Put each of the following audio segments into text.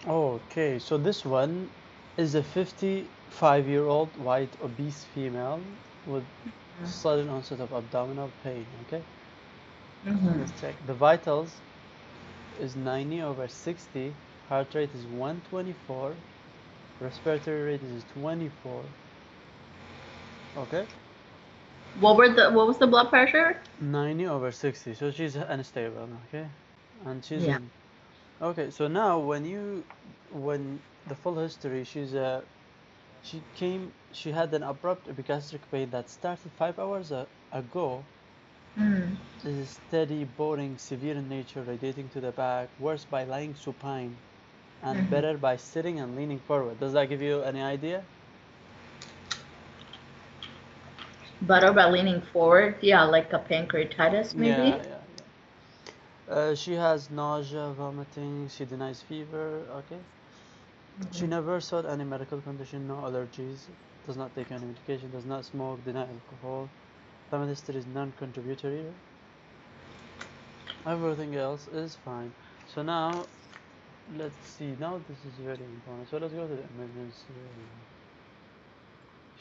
Okay, so this one is a 55-year-old white obese female with sudden onset of abdominal pain. Okay, Mm-hmm. let's check. The vitals is 90/60, heart rate is 124, respiratory rate is 24. Okay, What was the blood pressure? 90/60, so she's unstable. Okay, and she's Yeah. in. Okay, so now when the full history, she had an abrupt epigastric pain that started 5 hours ago. Mm. Is steady, boring, severe in nature, radiating to the back, worse by lying supine, and Mm-hmm. better by sitting and leaning forward. Does that give you any idea? Better by leaning forward. Yeah, like a pancreatitis Yeah, maybe. yeah, yeah. She has nausea, vomiting, she denies fever, okay? She Mm-hmm. never sought any medical condition, no allergies, does not take any medication, does not smoke, deny alcohol. Family history is non-contributory. Everything else is fine. So now, let's see. Now this is very important. So let's go to the emergency room.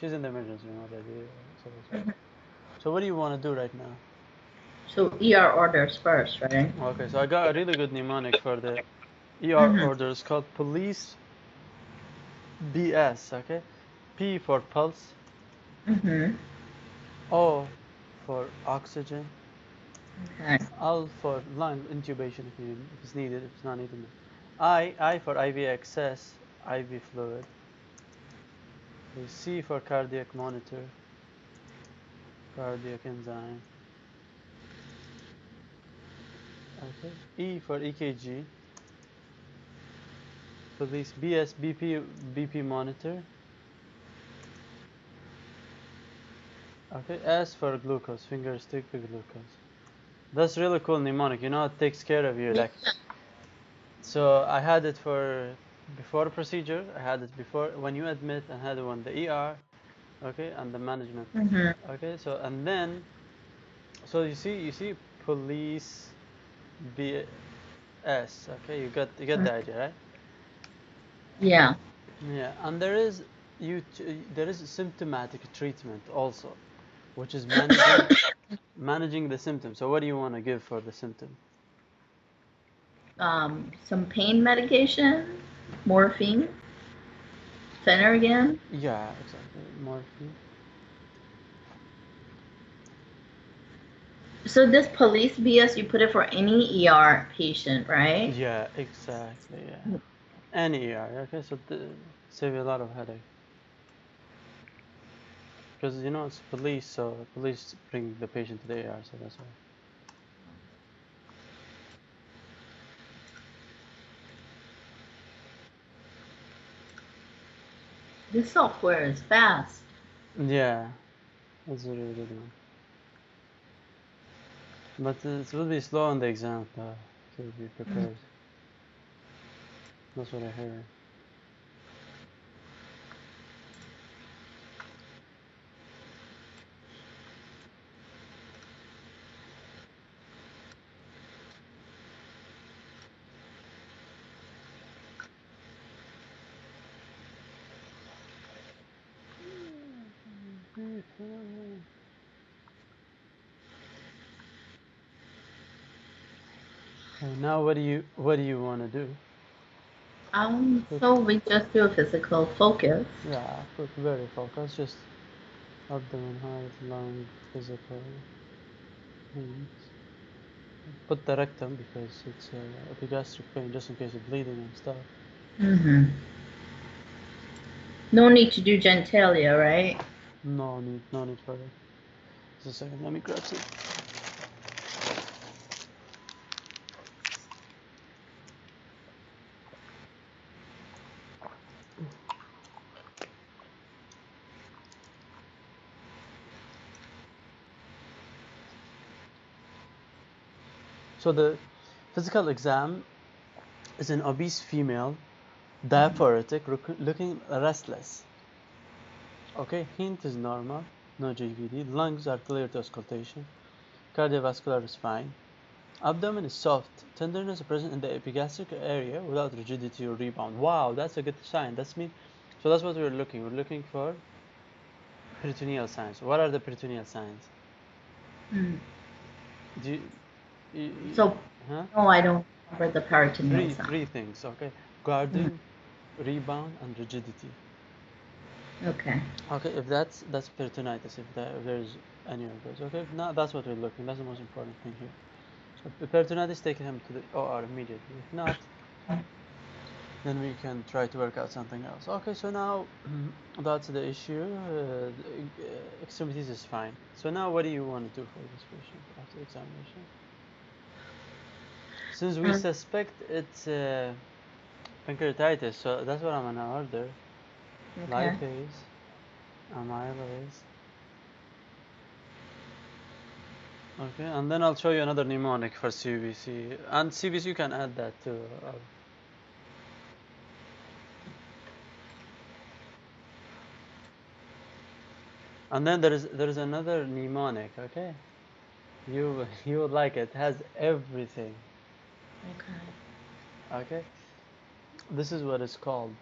She's in the emergency room already. So that's fine. Mm-hmm. So what do you want to do right now? So ER orders first, right? Okay, so I got a really good mnemonic for the ER Mm-hmm. order. It's called police BS. Okay, P for pulse, Mm-hmm. O for oxygen, Okay. L for lung intubation if it's needed. If it's not needed, no. I for IV access, IV fluid. Okay, C for cardiac monitor, cardiac enzyme. Okay, E for EKG, police BS BP monitor. Okay, S for glucose, finger stick the glucose. That's really cool mnemonic. You know, it takes care of you. Yeah. Like, so I had it for before procedure. I had it before when you admit. I had it on the ER. Okay, and the management. Mm-hmm. Okay, so and then so you see police BS. Okay, you get the idea, right? Yeah. Yeah, and there is symptomatic treatment also, which is managing the symptoms. So what do you want to give for the symptom? Some pain medication, morphine, Phenergan. Yeah, exactly. Morphine. So this police BS, you put it for any ER patient, right? Yeah, exactly. Yeah. Any ER. Okay, so save you a lot of headache because it's police, so police bring the patient to the ER, so that's why. This software is fast. Yeah, that's a really good one. But it will be slow on the exam, though, to be prepared. That's what I heard. Okay, now what do you want to do? Quick, So we just do a physical focus. yeah, quick, very focus. Just abdomen, heart, lung, physical, hands. Put the rectum because it's epigastric pain, just in case of bleeding and stuff. Mm-hmm. No need to do genitalia, right? No need for it. Just a second, let me grab some. So the physical exam is an obese female, diaphoretic, looking restless. Okay, hint is normal, no JVD. Lungs are clear to auscultation. Cardiovascular is fine. Abdomen is soft. Tenderness is present in the epigastric area without rigidity or rebound. Wow, that's a good sign. That's me. So that's what we're looking. We're looking for peritoneal signs. What are the peritoneal signs? Mm. Do you, So, huh? no, I don't remember the peritoneal sign. Three things. Okay, guarding, rebound, and rigidity. Okay. Okay, if that's peritonitis, if there's any of those. Okay, if not, that's what we're looking. That's the most important thing here. So if peritonitis, take him to the OR immediately. If not, then we can try to work out something else. Okay, so now that's the issue. Extremities is fine. So now what do you want to do for this patient after examination? Since we suspect it's pancreatitis, so that's what I'm gonna order. Okay. Lipase, amylase. Okay, and then I'll show you another mnemonic for CBC. And CBC you can add that too. And then there is another mnemonic, okay? You would like it. It has everything. Okay. Okay? This is what it's called.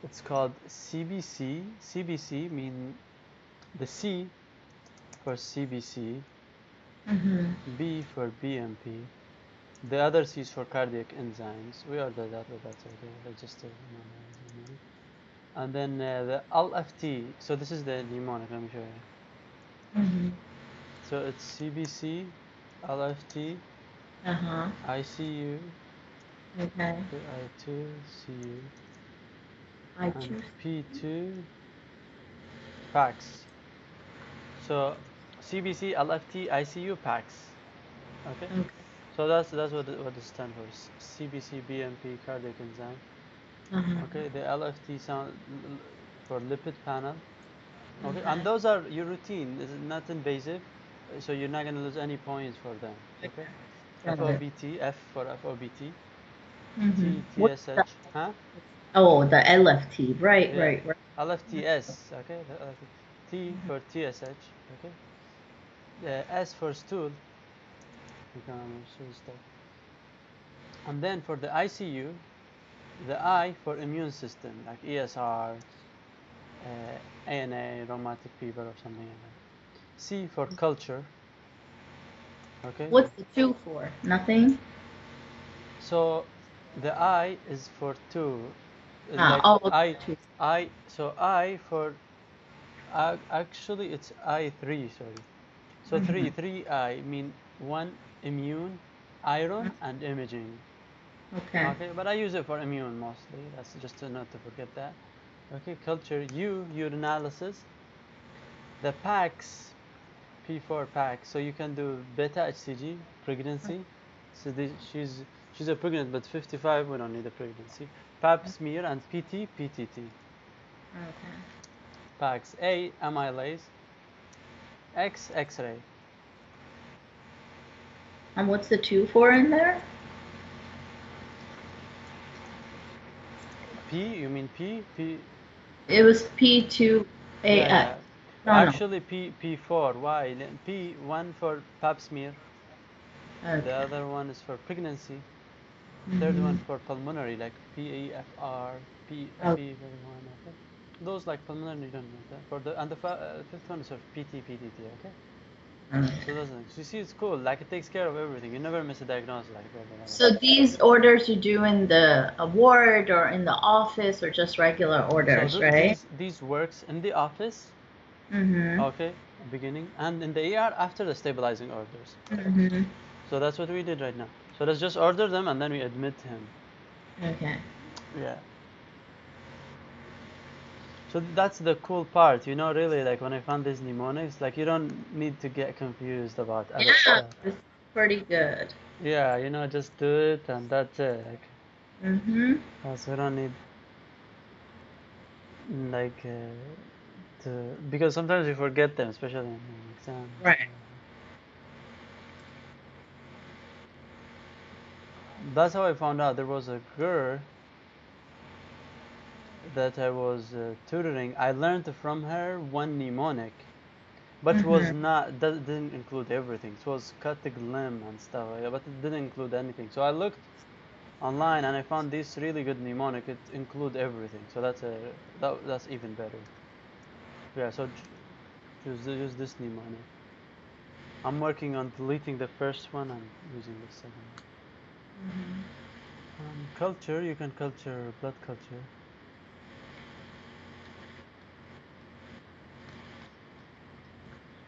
It's called CBC. CBC mean the C for CBC, B for BMP. The other C is for cardiac enzymes. We ordered that, but that's okay. That's just a mnemonic. And then the LFT. So this is the mnemonic. Let me show you. So it's CBC, LFT, ICU, Okay. I2, CU, I and choose. P2, PACS. So CBC, LFT, ICU, PACS. Okay. So that's what it stands for. CBC, BMP, cardiac enzyme. Okay. The LFT sound for lipid panel. Okay. And those are your routine. It's not invasive, so you're not gonna lose any points for them. Okay. FOBT, F for FOBT. T, What's TSH, the, huh? oh, the LFT. Right, Yeah. right, right. LFTS, okay? T for TSH, okay? S for stool. And then for the ICU, the I for immune system, like ESR, ANA, rheumatic fever, or something like that. C for culture, okay? What's the 2 for? Nothing? So the I is for two, like Okay, 2. So I for actually it's I3, sorry. So three I mean one immune, iron, and imaging. Okay. Okay, but I use it for immune mostly. That's just not to forget that. Okay, culture urinalysis. The PACS, P4 PACS. So you can do beta HCG, pregnancy. So she's a pregnant, but 55 we don't need a pregnancy. Pap smear and PT PTT. Okay. PACS A amylase, X X-ray. And what's the 2 for in there? P, you mean P? It was P2AX. Yeah. No, Actually, P4. Why? P1 for pap smear. no. The Okay. other one is for pregnancy. Third one for pulmonary, like PEFR, PFE, okay? Those like pulmonary, you don't need that. And the fifth one is for PTT, okay? So those things. You see, it's cool. Like it takes care of everything. You never miss a diagnosis like that. So these orders you do in the ward or in the office or just regular orders, So right? these works in the office, okay, beginning, and in the ER after the stabilizing orders. So that's what we did right now. So let's just order them and then we admit him. Okay. Yeah. So that's the cool part, really, like when I found these mnemonics, like you don't need to get confused about other Yeah, stuff. it's pretty good. Yeah, just do it and that's it. Like, so we don't need like because sometimes we forget them, especially in exams. Right. That's how I found out there was a girl that I was tutoring. I learned from her one mnemonic. but was not, that didn't include everything. It was cutting limb and stuff, but it didn't include anything. So I looked online and I found this really good mnemonic. It include everything, so that's even better. Yeah, so use this mnemonic. I'm working on deleting the first one and using the second one. Culture, you can culture blood culture.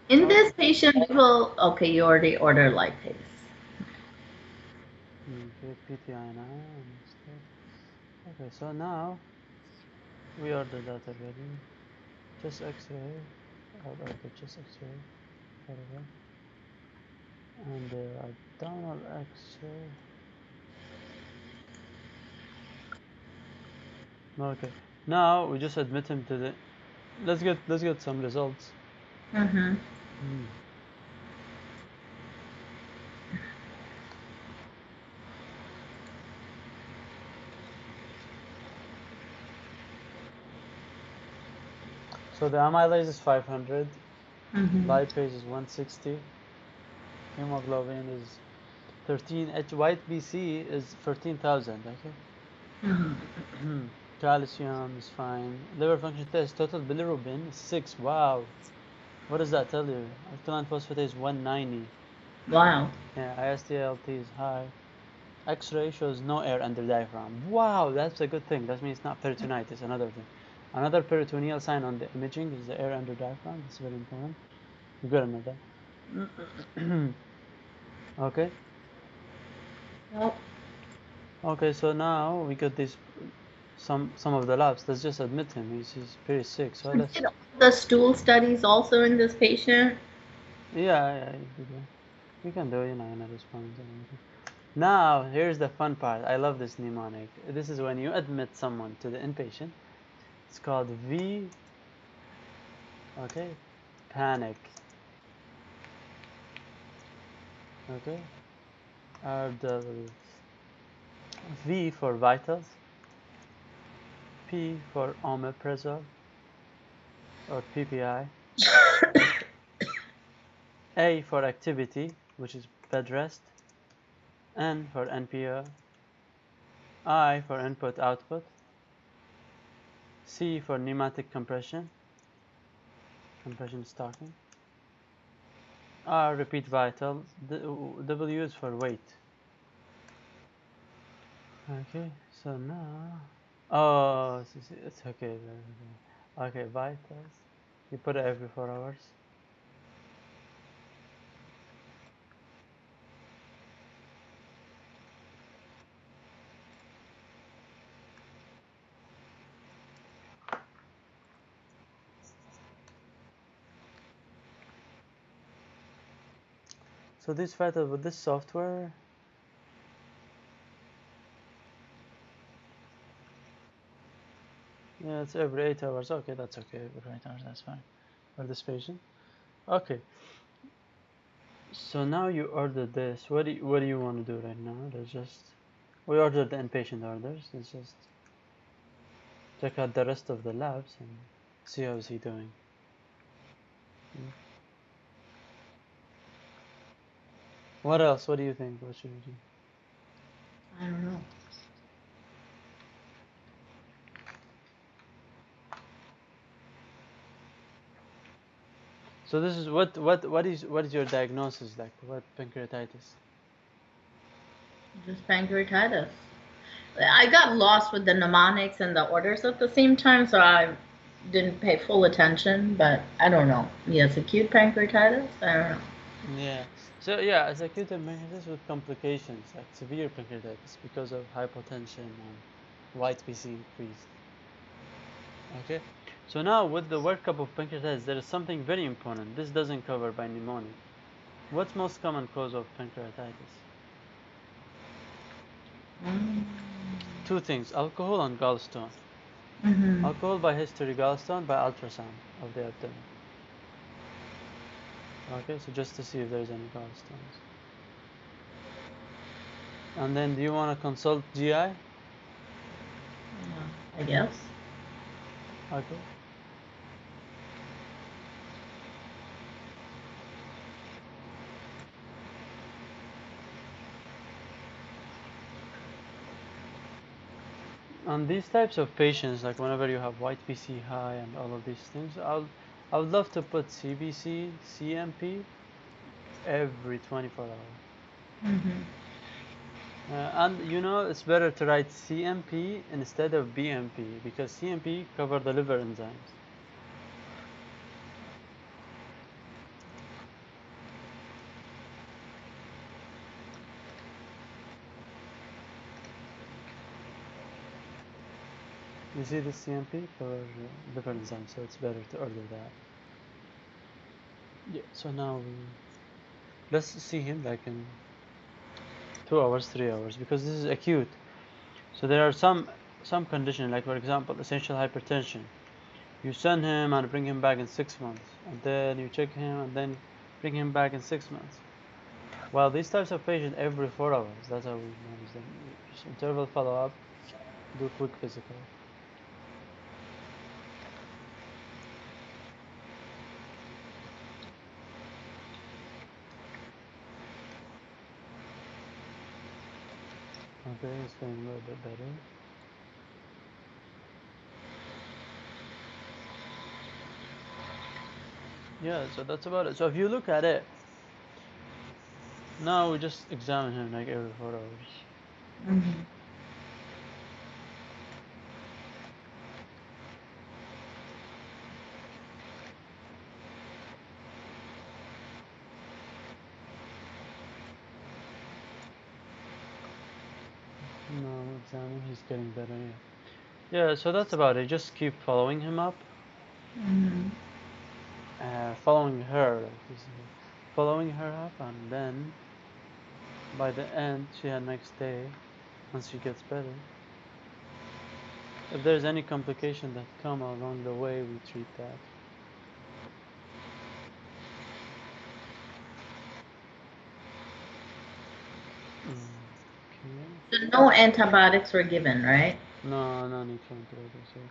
In this patient, we will, okay, you already order lipase. Okay, PTI and stuff. Okay, so now we ordered that already. Just X-ray. I'll order just X-ray. Whatever. And abdominal X-ray. Okay. Now we just admit him to the. Let's get some results. So the amylase is 500. Lipase is 160. Hemoglobin is 13. White BC is 14,000. Okay. Calcium is fine. Liver function test. Total bilirubin is 6. Wow. What does that tell you? Alkaline phosphatase 190. Wow. Yeah, IST-ALT is high. X-ray shows no air under diaphragm. Wow, that's a good thing. That means it's not peritonitis. Another thing. Another peritoneal sign on the imaging is the air under diaphragm. It's very important. You gotta know that. Okay. Yep. Okay, so now we got this some of the labs. Let's just admit him. He's pretty sick. So let's. Did the stool studies also in this patient? Yeah, you can do it. In a response. Now here's the fun part. I love this mnemonic. This is when you admit someone to the inpatient. It's called V. Okay, panic. Okay, RW. V for vitals. P for omeprazole or PPI. A for activity, which is bed rest. N for NPO. I for input output. C for pneumatic compression. Compression stocking. R repeat vital. W is for weight. Okay, so now. Oh, it's okay. Okay, vitals. You put it every 4 hours. So this vital with this software. Yeah, it's every 8 hours. Okay, that's okay. Every 8 hours, that's fine for this patient. Okay. So now you ordered this. What do you want to do right now? Let's just. We ordered the inpatient orders. Let's just check out the rest of the labs and see how's he doing. What else? What do you think? What should we do? I don't know. So this is what is your diagnosis like? What pancreatitis? Just pancreatitis. I got lost with the mnemonics and the orders at the same time, so I didn't pay full attention, but I don't know. Yes, acute pancreatitis? I don't know. Yeah. So yeah, it's acute pancreatitis with complications like severe pancreatitis because of hypotension and white PC increase. Okay. So now with the workup of pancreatitis, there is something very important. This doesn't cover by pneumonia. What's most common cause of pancreatitis? Two things: alcohol and gallstone. Alcohol by history, gallstone by ultrasound of the abdomen. Okay, so just to see if there's any gallstones. And then do you want to consult GI? I guess. Okay. On these types of patients, like whenever you have white PC high and all of these things, I would love to put CBC, CMP every 24 hours. Mm-hmm. And you know, it's better to write CMP instead of BMP because CMP cover the liver enzymes. You see the CMP cover liver enzymes, so it's better to order that. Yeah. So now let's see him like in 2 hours, 3 hours because this is acute. So there are some condition, like for example, essential hypertension. You send him and bring him back in 6 months, and then you check him and then bring him back in 6 months. Well, these types of patients every 4 hours. That's how we manage them. Just interval follow-up, do quick physical. Okay, it's feeling a little bit better. Yeah, so that's about it. So if you look at it, now we just examine him like every 4 hours. Mm-hmm. No, examine, he's getting better, yeah. Yeah, so that's about it. Just keep following him up. Mm-hmm. Following her, like this, following her up, and then by the end, she had next day, once she gets better. If there's any complication that come along the way, we treat that. Okay. So no antibiotics were given, right? No, no need for antibiotics here.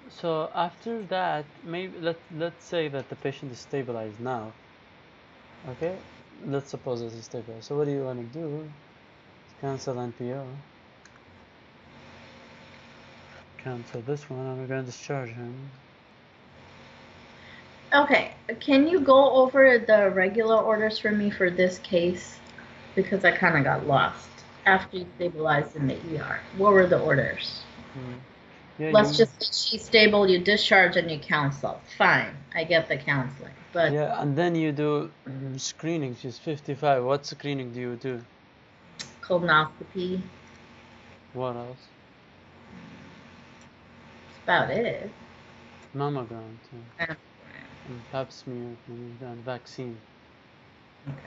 So after that, maybe let's say that the patient is stabilized now. Okay, let's suppose that he's stabilized. So what do you want to do? Cancel NPO. Cancel this one, and we're gonna discharge him. Okay, can you go over the regular orders for me for this case? Because I kind of got lost after you stabilized in the ER. What were the orders? Yeah, Let's just say she's stable, you discharge and you counsel. Fine, I get the counseling. But yeah, and then you do screening. She's 55. What screening do you do? colonoscopy, What else? that's about it. Mammogram too. Mammogram. And pap smear and vaccine. Okay.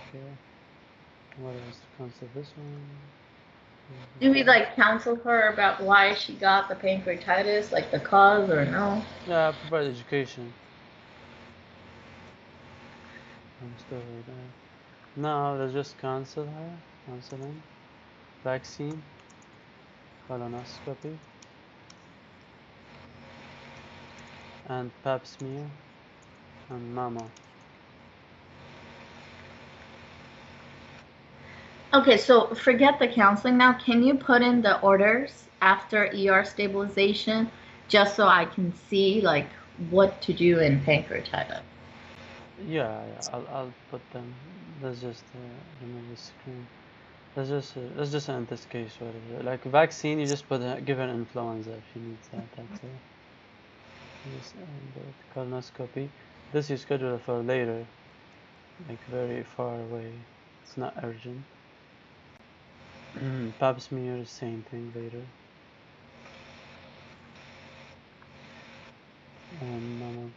Okay. What else? Cancel this one. Do we like counsel her about why she got the pancreatitis, like the cause or no? Yeah, provide education. I'm still right there. No, let's just cancel her. Cancel him. Vaccine. Colonoscopy. And pap smear. And mama. Okay, so forget the counseling now. Can you put in the orders after ER stabilization just so I can see like what to do in pancreatitis? Yeah, I'll put them. Let's just remove the screen. Let's just end this case. What is it? Like vaccine, you just put give an influenza if you need that. That's it. Just end it. Colonoscopy. This you schedule for later, like very far away. It's not urgent. Pap smear, same thing later. And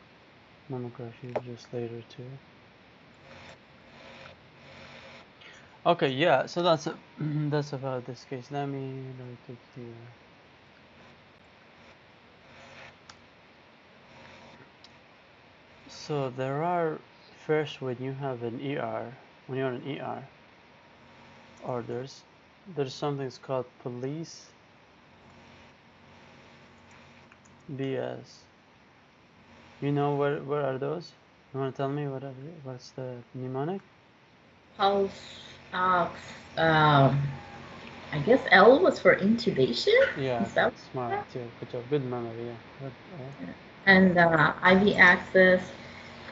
mammography just later too. Okay, yeah. So that's that's about this case. Let me write it here. So there are first when you have an ER, when you're in ER orders, there's something that's called police BS. You know where are those? You want to tell me what's the mnemonic? pulse ox. I guess L was for intubation. Yeah, Is that smart. what? Yeah, good job. Good memory. Yeah. And IV access,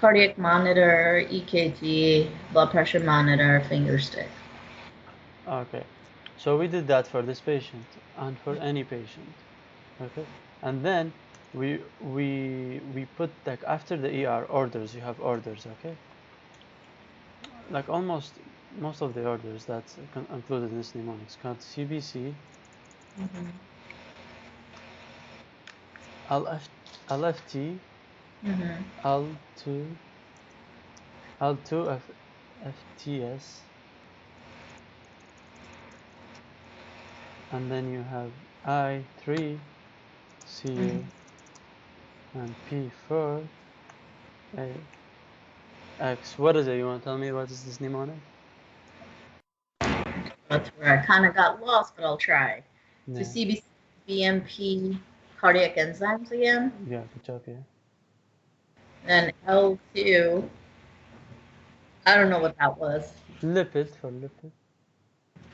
cardiac monitor, EKG, blood pressure monitor, finger stick. Okay. So we did that for this patient and for any patient. Okay. And then we put like after the ER orders, you have orders, okay? Like almost most of the orders that's included in this mnemonics got CBC, Mm-hmm. LFT, Mm-hmm. L2, L2 FTS, and then you have I3 CU and P4 AX. What is it? You want to tell me what is this mnemonic? That's where I kind of got lost, but I'll try. So Yeah, CBC, BMP, cardiac enzymes again. yeah, good job, yeah. Then L2, I don't know what that was. Lipid for lipid.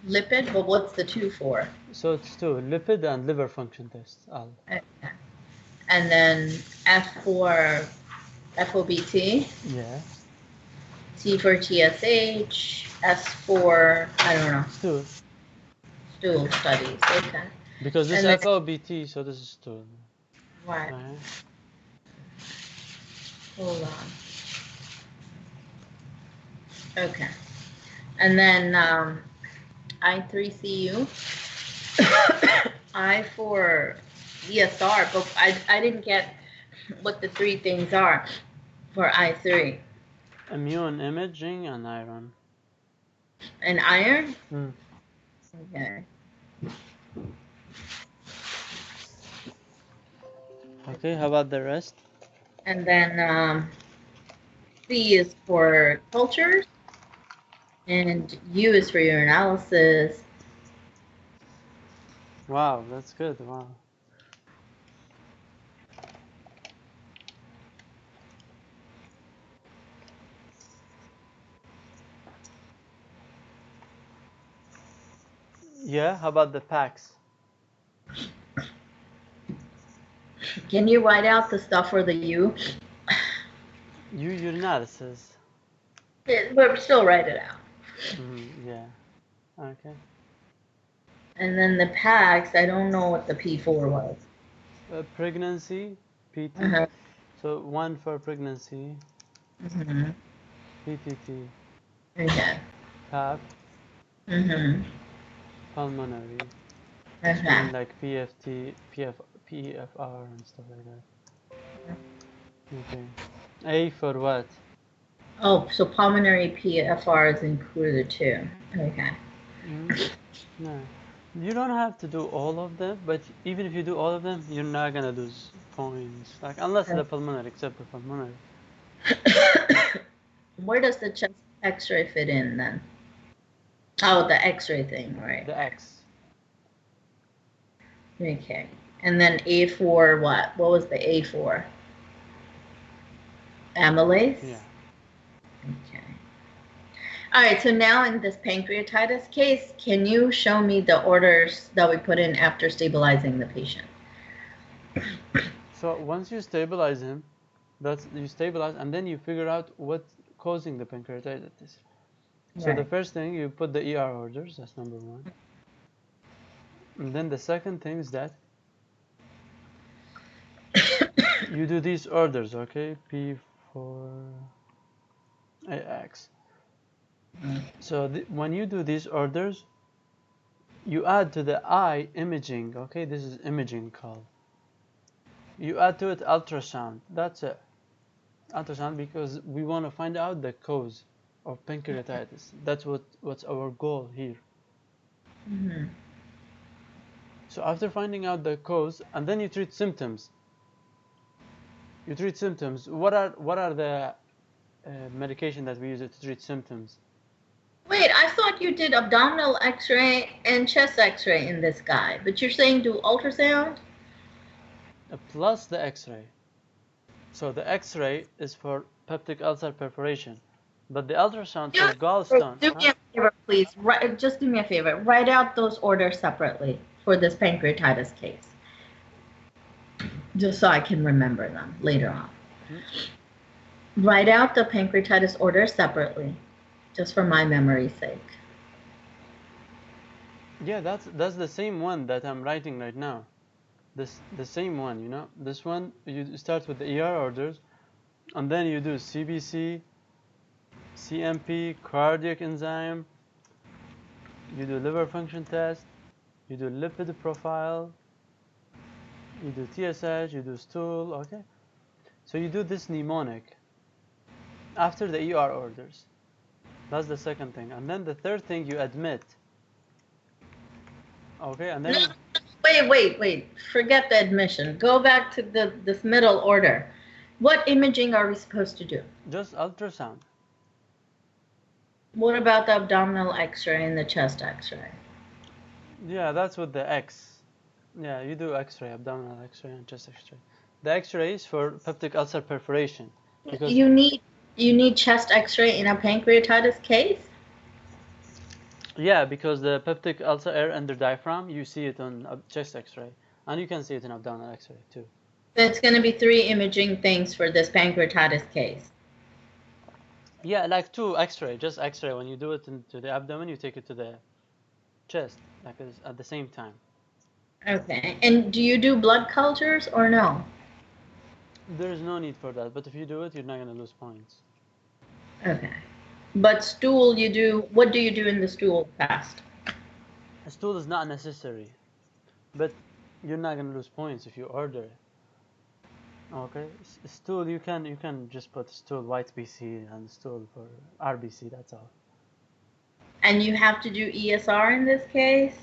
Lipid, but what's the 2 for? So it's two, lipid and liver function tests. L. Okay. And then F for FOBT, Yeah. T for TSH, S for, I don't know, Stool. stool studies. Okay. Because this And then, FOBT, so this is stool. what? Hold on. Okay. And then I3CU, I for ESR, but I didn't get what the three things are for I3. Immune imaging and iron. And iron? Hmm. Okay. Okay, how about the rest? And then C is for cultures, and U is for your analysis. Wow, that's good. Wow. Yeah, how about the packs? Can you write out the stuff for the U? Your analysis. But still write it out. Yeah. Okay. And then the packs, I don't know what the P4 was. Pregnancy, PT. Uh-huh. So one for pregnancy, Mm-hmm. PTT, Okay. PAP, Mm-hmm. pulmonary, Okay. like PFT, PEFR and stuff like that. Okay. A for what? Oh, so pulmonary PFR is included too. Okay. No. You don't have to do all of them, but even if you do all of them, you're not gonna lose points. Like unless the pulmonary, except for pulmonary. Where does the chest X-ray fit in then? Oh, the X-ray thing, right? The X. Okay. And then A for what? What was the A for? Amylase? Yeah. Okay. All right, so now in this pancreatitis case, can you show me the orders that we put in after stabilizing the patient? So once you stabilize him, you stabilize and then you figure out what's causing the pancreatitis. So the Right. first thing you put the ER orders, that's number one. And then the second thing is that you do these orders, okay? P4AX. So when you do these orders, you add to the eye imaging, okay? This is imaging call. You add to it ultrasound. That's it. Ultrasound because we want to find out the cause of pancreatitis. That's what's our goal here. Mm-hmm. So after finding out the cause, and then you treat symptoms. You treat symptoms. What are the medication that we use to treat symptoms? Wait, I thought you did abdominal X-ray and chest X-ray in this guy, but you're saying do ultrasound? Plus the X-ray. So the X-ray is for peptic ulcer perforation. But the ultrasound for gallstone. Do me a favor, please. Just do me a favor. Write out those orders separately for this pancreatitis case, just so I can remember them later on. Write out the pancreatitis order separately, just for my memory's sake. Yeah, that's the same one that I'm writing right now. The same one, you know. This one, you start with the ER orders, and then you do CBC, CMP, cardiac enzyme. You do liver function test. You do lipid profile. You do TSH. You do stool. Okay. So you do this mnemonic after the ER orders. That's the second thing, and then the third thing you admit. Okay, and then. Wait. Forget the admission. Go back to this middle order. What imaging are we supposed to do? Just ultrasound. What about the abdominal X-ray and the chest X-ray? Yeah, that's with the X. Yeah, you do X-ray, abdominal X-ray and chest X-ray. The X-ray is for peptic ulcer perforation. Because you need chest X-ray in a pancreatitis case? Yeah, because the peptic ulcer air under diaphragm, you see it on chest X-ray, and you can see it in abdominal X-ray too. That's going to be 3 imaging things for this pancreatitis case. Yeah, like 2 X-ray, just X-ray. When you do it into the abdomen, you take it to the chest, like at the same time. Okay, and do you do blood cultures or no? There's no need for that, but if you do it, you're not going to lose points. Okay. But stool, what do you do in the stool test? A stool is not necessary, but you're not going to lose points if you order it. Okay, stool, you can just put stool white BC and stool for RBC, that's all. And you have to do ESR in this case?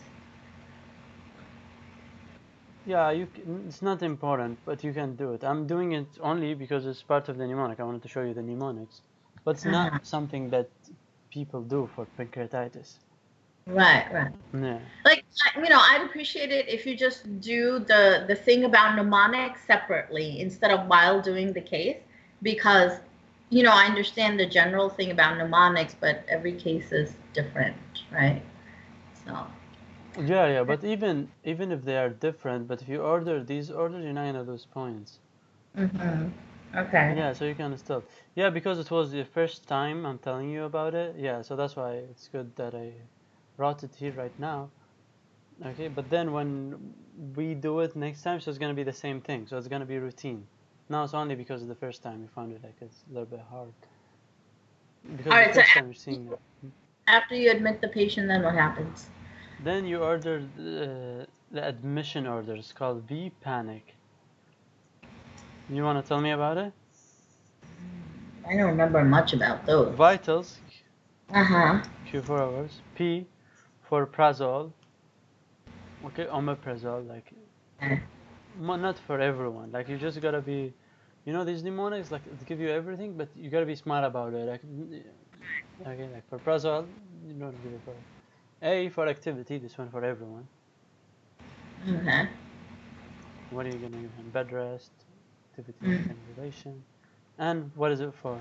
Yeah, it's not important, but you can do it. I'm doing it only because it's part of the mnemonic. I wanted to show you the mnemonics. But it's not something that people do for pancreatitis. Right. Yeah. Like, I'd appreciate it if you just do the thing about mnemonics separately instead of while doing the case, because, I understand the general thing about mnemonics, but every case is different, right? So. Yeah, but even if they are different, but if you order these orders, you're not gonna lose points. Okay. Yeah, so you can still. Yeah, because it was the first time I'm telling you about it. Yeah, so that's why it's good that I wrote it here right now. Okay, but then when we do it next time, so it's gonna be the same thing. So it's gonna be routine. Now it's only because of the first time you found it like it's a little bit hard. Because the first time you're seeing it. After you admit the patient, then what happens? Then you order the admission order. It's called V-Panic. You want to tell me about it? I don't remember much about those. Vitals. Q4 hours. P for prazole. Okay, omeprazole. Like, not for everyone. Like, you just gotta be, these mnemonics, like, they give you everything, but you gotta be smart about it. Like, okay, like for prazole, you don't give it for. A for activity. This one for everyone. Okay. What are you gonna give him? Bed rest, activity, and relation. And what is it for?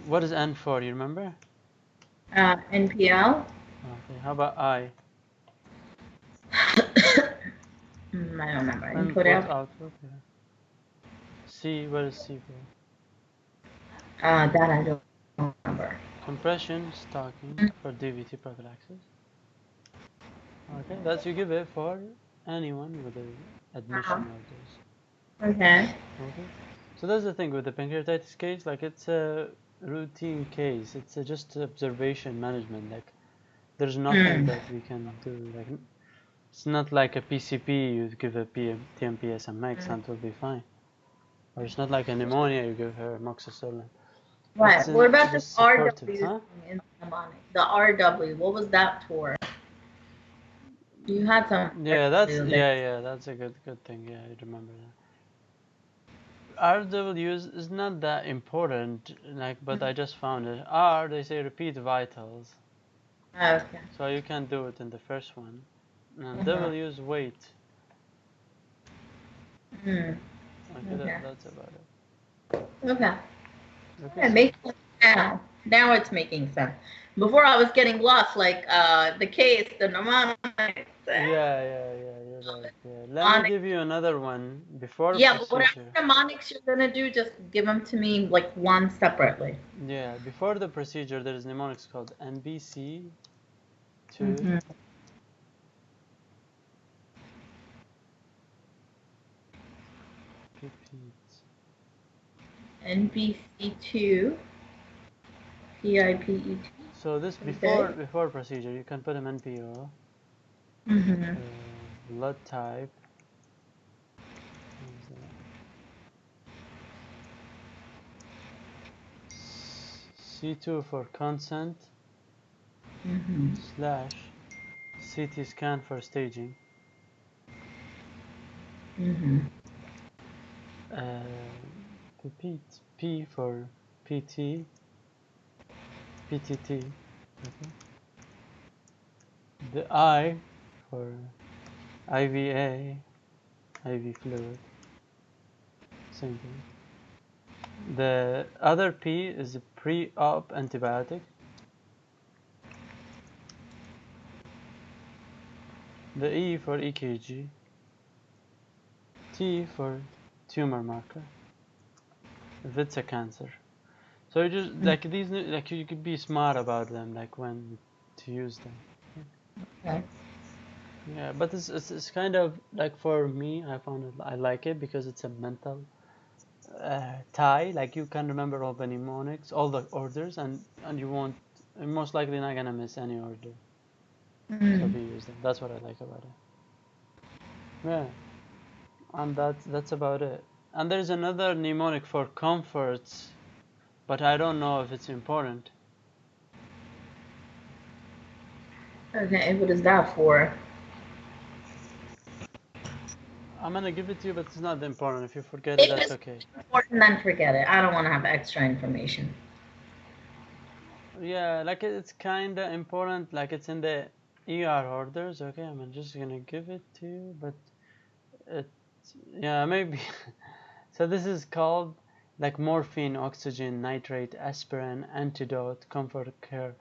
What is N for? You remember? NPL. Okay. How about I? I don't remember. Input output. Yeah. C. What is C for? That I don't remember. Compression, stocking for DVT prophylaxis. Okay, that's you give it for anyone with the admission orders. Okay. So that's the thing with the pancreatitis case. Like, it's a routine case. It's just observation management. Like, there's nothing that we can do. Like, it's not like a PCP. You give a TMPS and Max and it will be fine. Or it's not like a pneumonia. You give her amoxicillin. Right. What about the RW in the mnemonic? The RW. What was that for? You had some. Yeah, that's a good thing. Yeah, I remember that. RW is not that important, like, but I just found it. R, they say repeat vitals. Okay. So you can do it in the first one. And W is weight. Okay, that's about it. Okay. Okay, It so makes sense now. Now it's making sense. Before I was getting lost, like the case, the mnemonics. yeah, you're right. Yeah. Let me Mnemonics. give you another one before Yeah, but whatever procedure. mnemonics you're gonna do, just give them to me like one separately. Yeah, before the procedure, there is mnemonics called NBC2. Mm-hmm. Repeat. NBC2, PIPET. So this Okay. before procedure, you can put them NPO. Mm-hmm. Blood type. What is that? C2 for consent Mm-hmm. / CT scan for staging. Mm-hmm. Repeat. P for PT. PTT. Okay. The I for IVA. IV fluid. Same thing. The other P is a pre-op antibiotic. The E for EKG. T for tumor marker. If it's a cancer. So you just like these, like you could be smart about them, like when to use them. Okay. Yeah, but it's kind of like for me, I found it, I like it because it's a mental tie. Like you can remember all the mnemonics, all the orders, and you won't, and most likely not gonna miss any order. So if Mm. you use them, that's what I like about it. Yeah, and that's about it. And there's another mnemonic for comforts, but I don't know if it's important. Okay, what is that for? I'm gonna give it to you, but it's not important. If you forget it, If that's it's okay. important, then forget it. I don't want to have extra information. Yeah, like it's kinda important, like it's in the ER orders. Okay, I'm just gonna give it to you, but it, yeah, maybe. So this is called like morphine, oxygen, nitrate, aspirin, antidote, comfort care,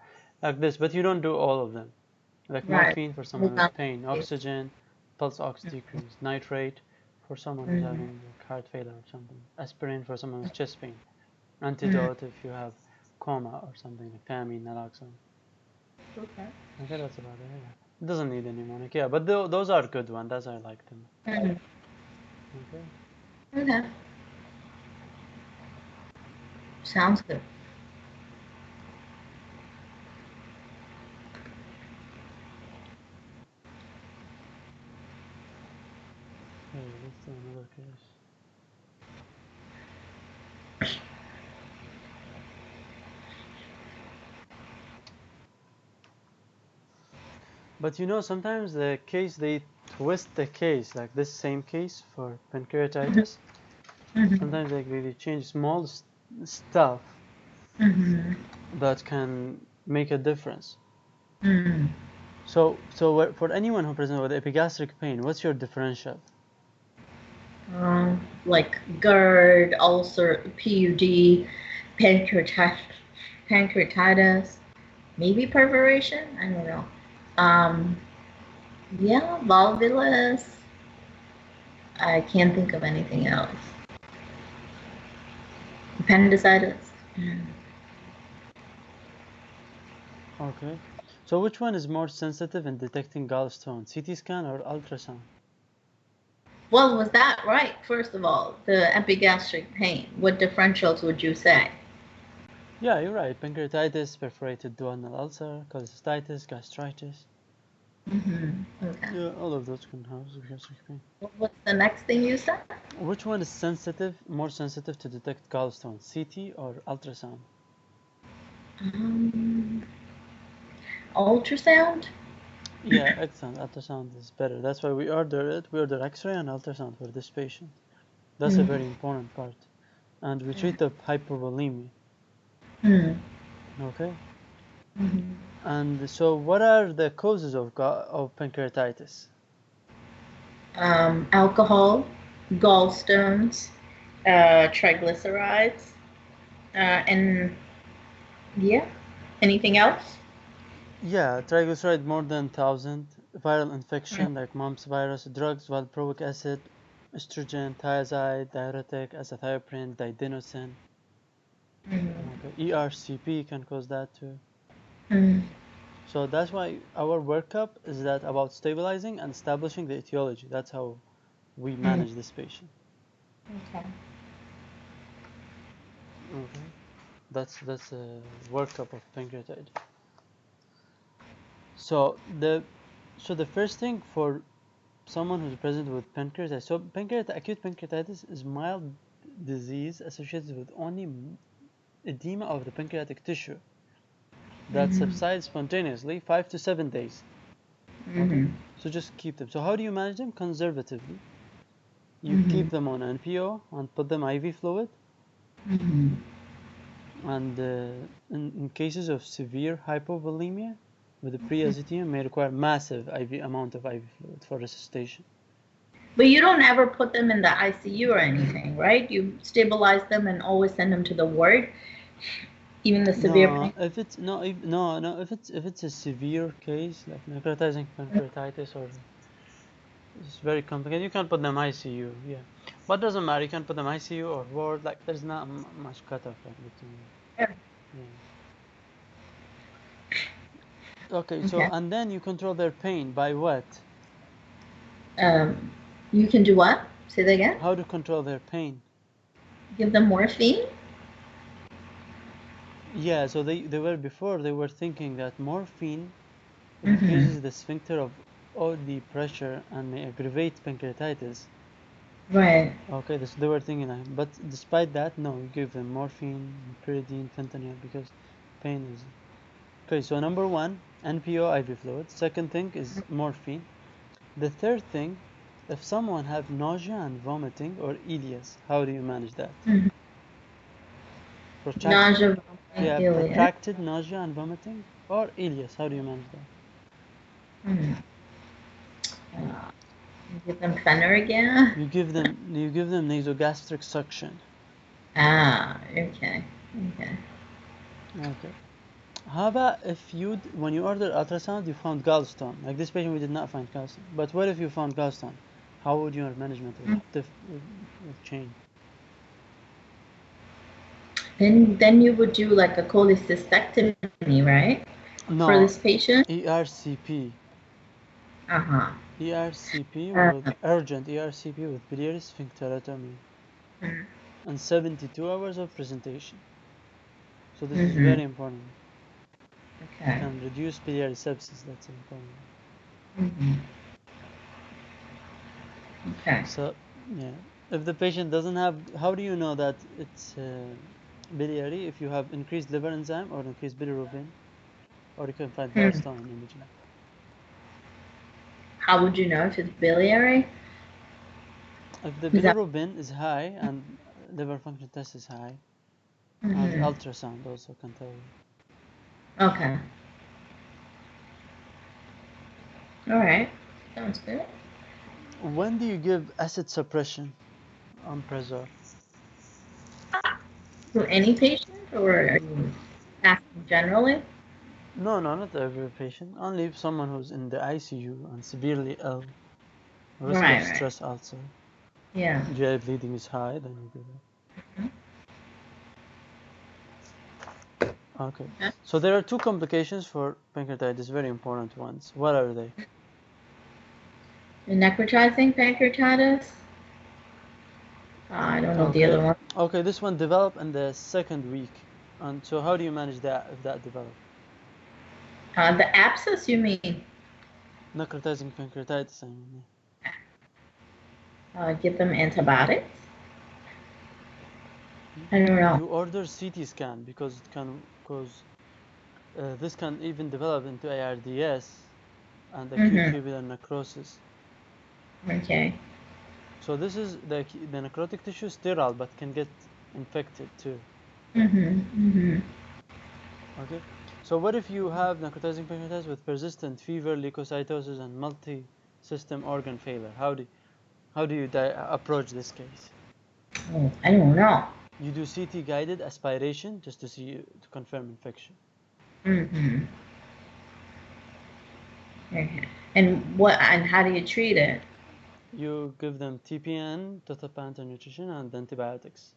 like this. But you don't do all of them. Like Right. morphine for someone Move with on. pain, oxygen, pulse ox decrease, nitrate for someone who's Mm-hmm. having like heart failure or something, aspirin for someone with chest pain, Mm-hmm. antidote if you have coma or something like thiamine, naloxone. Okay. Okay, that's about it. Yeah. It doesn't need any mnemonic. Yeah, but those are good ones. That's I like them. Mm-hmm. Okay. Okay. Sounds good. Okay, let's do another case. But you know, sometimes the case they twist the case, like this same case for pancreatitis. Mm-hmm. Sometimes they change small stuff Mm-hmm. that can make a difference. Mm-hmm. So for anyone who presents with epigastric pain, what's your differential? Like GERD, ulcer, PUD, pancreatitis, pancreatitis, maybe perforation. I don't know. Um, yeah, volvulus. I can't think of anything else. Appendicitis. Okay. So which one is more sensitive in detecting gallstone, CT scan or ultrasound? Well, was that right? First of all, the epigastric pain. What differentials would you say? Yeah, you're right. Pancreatitis, perforated duodenal ulcer, cholecystitis, gastritis. Okay. Yeah, all of those can have gastric pain. What's the next thing you said? Which one is more sensitive to detect gallstones, CT or ultrasound? Um, ultrasound? Yeah, excellent. Ultrasound is better. That's why we order it. We order X-ray and ultrasound for this patient. That's a very important part. And we treat the hypovolemia. Okay. And so, what are the causes of pancreatitis? Alcohol, gallstones, triglycerides. And yeah, anything else? Yeah, triglyceride more than 1,000, viral infection like mumps virus, drugs, valproic acid, estrogen, thiazide, diuretic, azathioprine, didenosine. Okay, ERCP can cause that too. So that's why our workup is that about stabilizing and establishing the etiology. That's how we manage this patient. Okay. Okay, that's a workup of pancreatitis. So the first thing for someone who's present with pancreatitis. So acute pancreatitis is mild disease associated with only edema of the pancreatic tissue that subsides spontaneously 5 to 7 days. Okay, so just keep them. So how do you manage them? Conservatively. You keep them on NPO and put them IV fluid. And in cases of severe hypovolemia with the pre-azothium may require massive amount of IV fluid for resuscitation. But you don't ever put them in the ICU or anything, right? You stabilize them and always send them to the ward, even the severe pain. If it's a severe case like necrotizing pancreatitis or it's very complicated, you can put them ICU. Yeah, but doesn't matter. You can put them ICU or ward. Like there's not much cutoff like between. Yeah. Okay, so and then you control their pain by what? You can do what? Say that again. How to control their pain? Give them morphine. Yeah, so they were thinking that morphine increases the sphincter of OD pressure and may aggravate pancreatitis. Right. Okay, they were thinking that, but despite that, no, you give them morphine, pyridine, fentanyl because pain is. Okay, so number one, NPO IV fluid. Second thing is morphine. The third thing, if someone have nausea and vomiting or ileus, how do you manage that? Nausea, vomiting, yeah, ileus. protracted nausea and vomiting or ileus, how do you manage that? You give them Fenner again. You give them nasogastric suction. Okay. How about if when you order ultrasound, you found gallstone? Like this patient, we did not find gallstone. But what if you found gallstone? How would your management change? Then you would do like a cholecystectomy, right? No. For this patient? ERCP. ERCP with urgent ERCP with biliary sphincterotomy. And 72 hours of presentation. So this is very important. Okay. And reduce biliary sepsis, that's important. Okay. So, yeah. If the patient doesn't have, how do you know that it's biliary? If you have increased liver enzyme or increased bilirubin, or you can find gallstone imaging. How would you know if it's biliary? If the bilirubin is high and liver function test is high, and ultrasound also can tell you. Okay. All right. Sounds good. When do you give acid suppression on Prezor? To any patient, or are you asking generally? No, not every patient. Only if someone who's in the ICU and severely ill, risk of stress ulcer. Yeah. GI bleeding is high, then you give it. Okay. So there are two complications for pancreatitis, very important ones. What are they? The necrotizing pancreatitis? I don't know the other one. Okay, this one developed in the second week. And so how do you manage that if that develops? The abscess, you mean? Necrotizing pancreatitis, I mean. Give them antibiotics? I don't know. You order CT scan because it can cause, this can even develop into ARDS and acute tubular necrosis. Okay. So this is the necrotic tissue sterile but can get infected too. Okay. So what if you have necrotizing pancreatitis with persistent fever, leukocytosis, and multi-system organ failure? How do you approach this case? Oh, I don't know. You do CT guided aspiration just to see to confirm infection. Mm-hmm. Okay. And how do you treat it? You give them TPN, total parenteral nutrition, and antibiotics.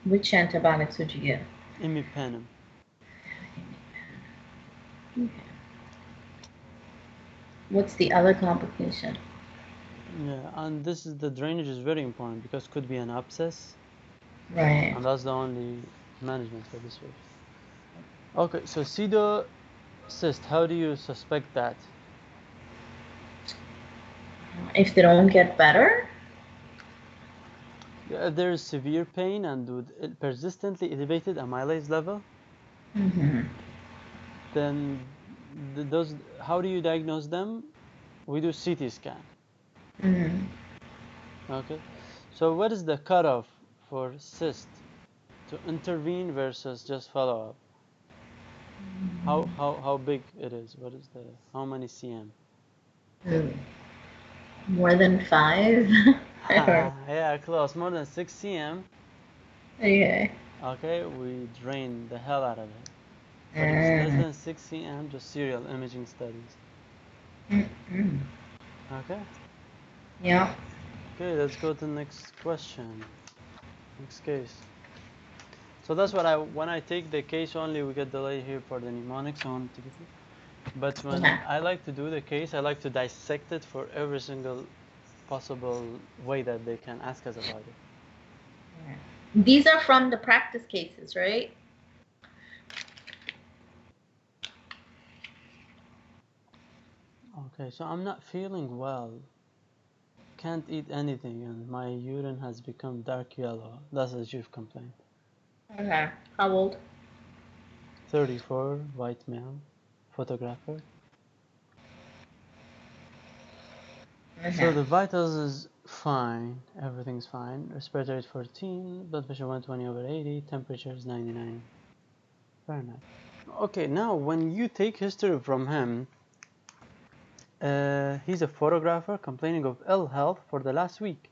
Which antibiotics would you give? Imipenem. Okay. What's the other complication? Yeah, and this is the drainage is very important because could be an abscess, Right. and that's the only management for this patient. Okay, so pseudocyst, how do you suspect that? If they don't get better? Yeah, there is severe pain and with persistently elevated amylase level, Mm-hmm. then those, how do you diagnose them? We do CT scan. Mm-hmm. Okay, so what is the cutoff for cyst to intervene versus just follow up? How big it is? What is the how many cm? Ooh. More than 5? Yeah, close. More than 6 cm. Okay. Okay, we drain the hell out of it. But if it's less than 6 cm, just serial imaging studies. Mm-hmm. Okay. Yeah. Okay, let's go to the next question. Next case. So that's what when I take the case only, we get delay here for the mnemonic, so I want to get it. But when Okay. I like to do the case, I like to dissect it for every single possible way that they can ask us about it. These are from the practice cases, right? Okay, so I'm not feeling well. Can't eat anything, and my urine has become dark yellow. That's a chief complaint. Okay. How old? 34, white male, photographer. So the vitals is fine, everything's fine. Respiratory is 14, blood pressure 120/80, temperature is 99 Fahrenheit. Okay, now when you take history from him, he's a photographer complaining of ill health for the last week.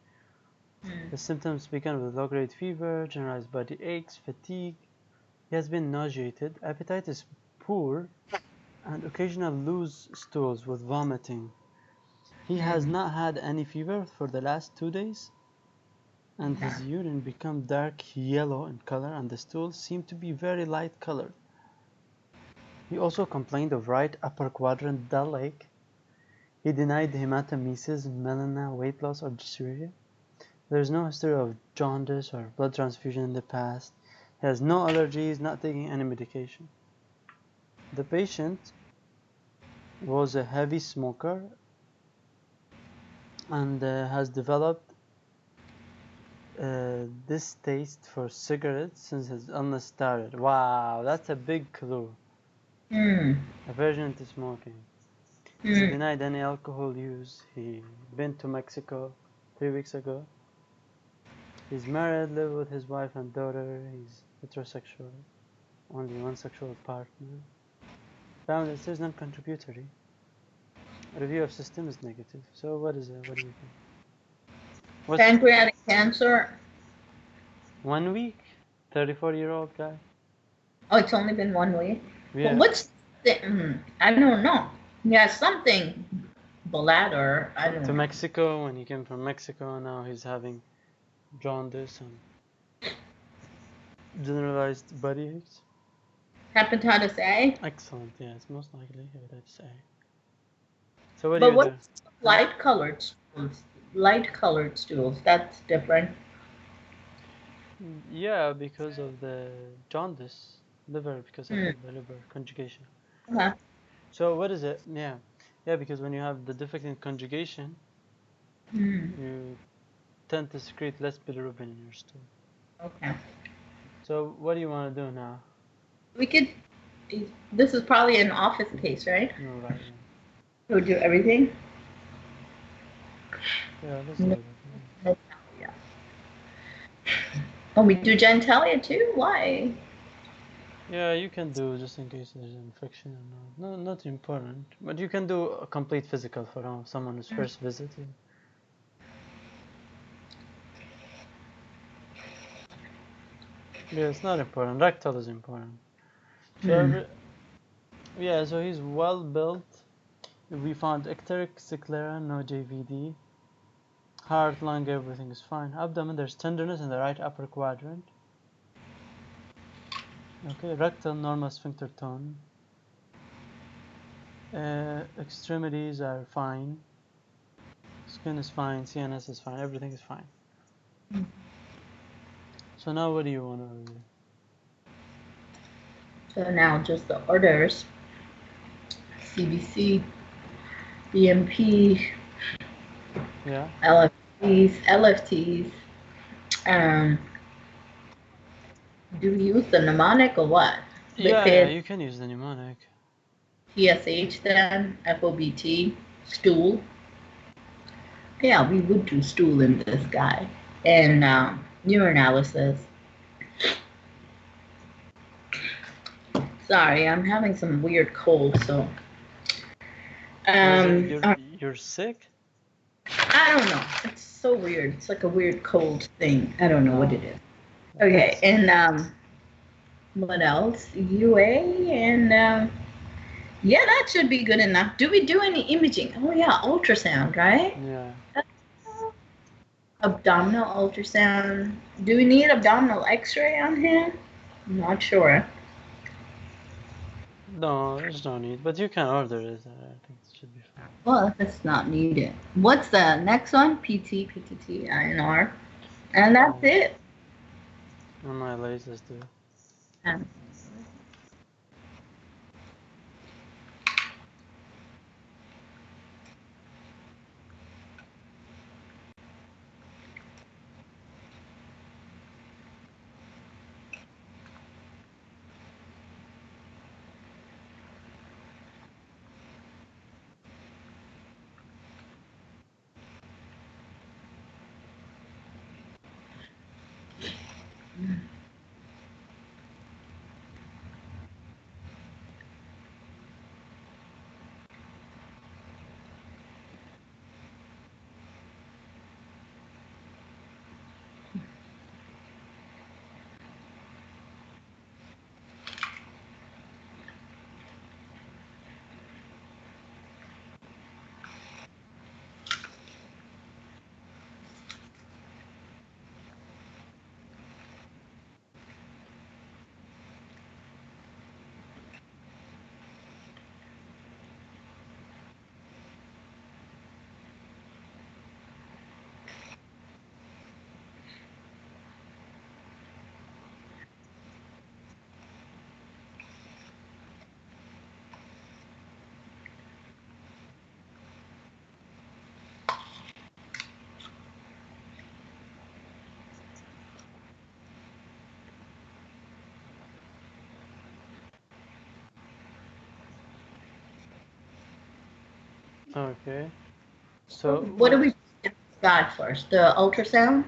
The symptoms began with low-grade fever, generalized body aches, fatigue. He has been nauseated, appetite is poor, and occasional loose stools with vomiting. He has not had any fever for the last 2 days, and his urine become dark yellow in color, and the stools seem to be very light colored. He also complained of right upper quadrant dull ache. He denied hematemesis, melena, weight loss, or dysuria. There is no history of jaundice or blood transfusion in the past. He has no allergies, not taking any medication. The patient was a heavy smoker and has developed distaste for cigarettes since his illness started. Wow, that's a big clue. Aversion to smoking. He denied any alcohol use. He been to Mexico 3 weeks ago. He's married, live with his wife and daughter. He's heterosexual, only one sexual partner. Found it says non-contributory. Review of system is negative. So what is it? What do you think? What's Pancreatic cancer. 1 week? 34-year-old guy? Oh, it's only been 1 week. Yeah. But what's the? I don't know. Yeah, something bladder. I don't to know. Mexico, when he came from Mexico, now he's having jaundice and generalized body aches. Hepatitis A. Excellent, yes, most likely hepatitis A. So what do But you do? what's light colored stools? Light colored stools. That's different. Yeah, because of the jaundice, liver, because of the liver conjugation. Okay. So what is it? Yeah, because when you have the defect in conjugation, you tend to secrete less bilirubin in your stool. Okay. So what do you want to do now? We could. This is probably an office case, right? No, right, yeah. We'll do everything. Yeah, let's do it. Yeah. Oh, we do genitalia too? Why? Yeah, you can do just in case there's an infection or not. No, not important. But you can do a complete physical for someone who's first visited. Yeah, it's not important. Rectal is important. So yeah, so he's well built. We found ecteric sclera, no JVD. Heart, lung, everything is fine. Abdomen, there's tenderness in the right upper quadrant. Okay, rectal, normal sphincter tone. Extremities are fine. Skin is fine, CNS is fine, everything is fine. So now what do you want to review? So now just the orders. CBC, BMP, Yeah. LFTs. Do we use the mnemonic or what? Yeah, you can use the mnemonic. PSH then, FOBT, stool. Yeah, we would do stool in this guy. And urinalysis. Sorry, I'm having some weird cold, so. You're sick? I don't know. It's so weird. It's like a weird cold thing. I don't know what it is. Okay, and what else? UA and yeah, that should be good enough. Do we do any imaging? Oh yeah, ultrasound, right? Yeah. Abdominal ultrasound. Do we need abdominal X-ray on him? I'm not sure. No, there's no need, but you can order it. I think it should be fine. Well, if it's not needed. What's the next one? PT, PTT, INR. And that's it. On my latest, do. Okay. So what do we got first? The ultrasound?